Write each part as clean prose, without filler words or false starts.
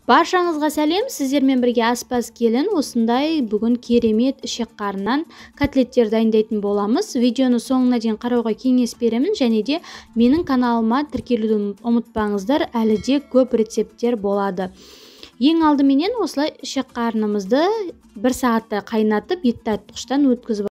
Баршаңызға сәлем, сіздермен бірге аспаз келін. Осындай бүгін керемет ішек қарыннан котлеттер дайындайтын боламыз. Видеоны соңына дейін қарауға кеңес беремін, және де менің каналыма тіркелуді ұмытпаңыздар, әлі де көп рецепттер болады. Ең алдыменен осылай ішек қарынымызды 1 сағатта қайнатып, ет тартқыштан өткізіп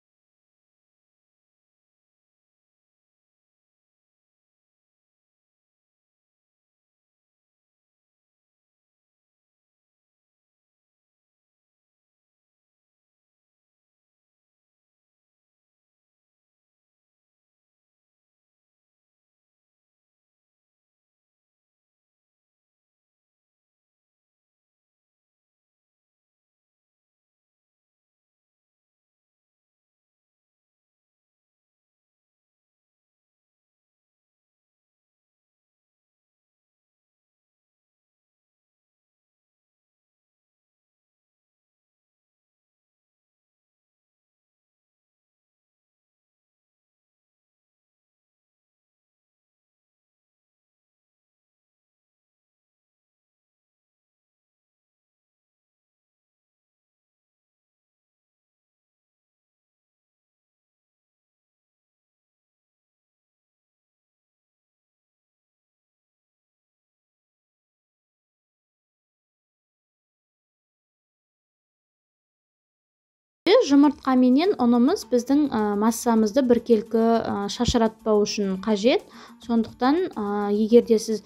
жұмыртқа менен ұнымыз біздің массамызды біркелкі шашыратпау үшін қажет. Сондықтан егер де сіз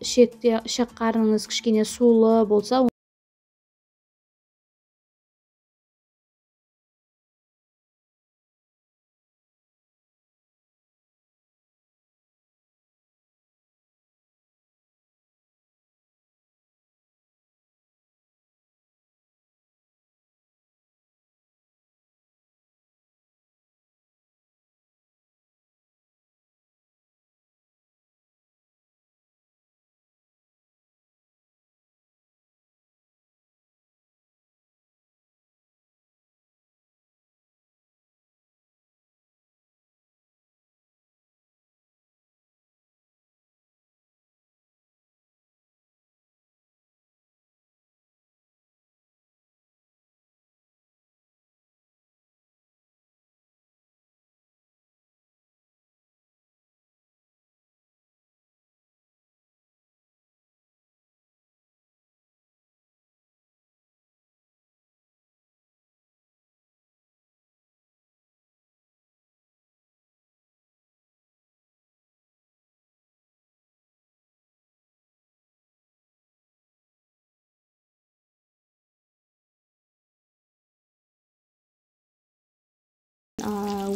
ішек қарныңыз кішкене сулы болса,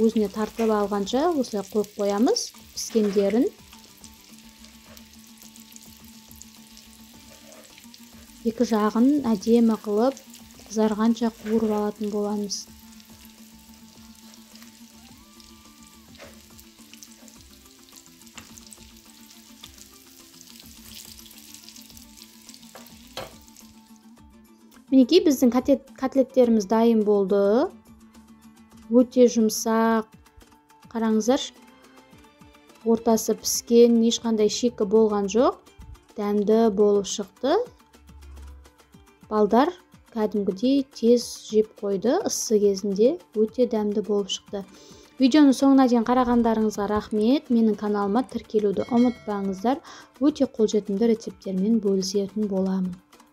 өзіне тартып алғанша осылай қойып қоямыз піскендерін. Екі жағын әдемі қылып қызарғанша қуырып алатын боламыз. Мінекей біздің котлеттеріміз дайын болды. Өте жұмсақ, қараңыздар, ортасы піскен, ешқандай шикі болған жоқ, дәмді болып шықты. Балдар кәдімгідей тез жеп қойды, ыссы кезінде өте дәмді болып шықты. Видеоны соңына дейін қарағандарыңызға рахмет. Менің каналыма тіркелуді ұмытпаңыздар. Өте қолжетімді рецепттермен бөлісетін боламын.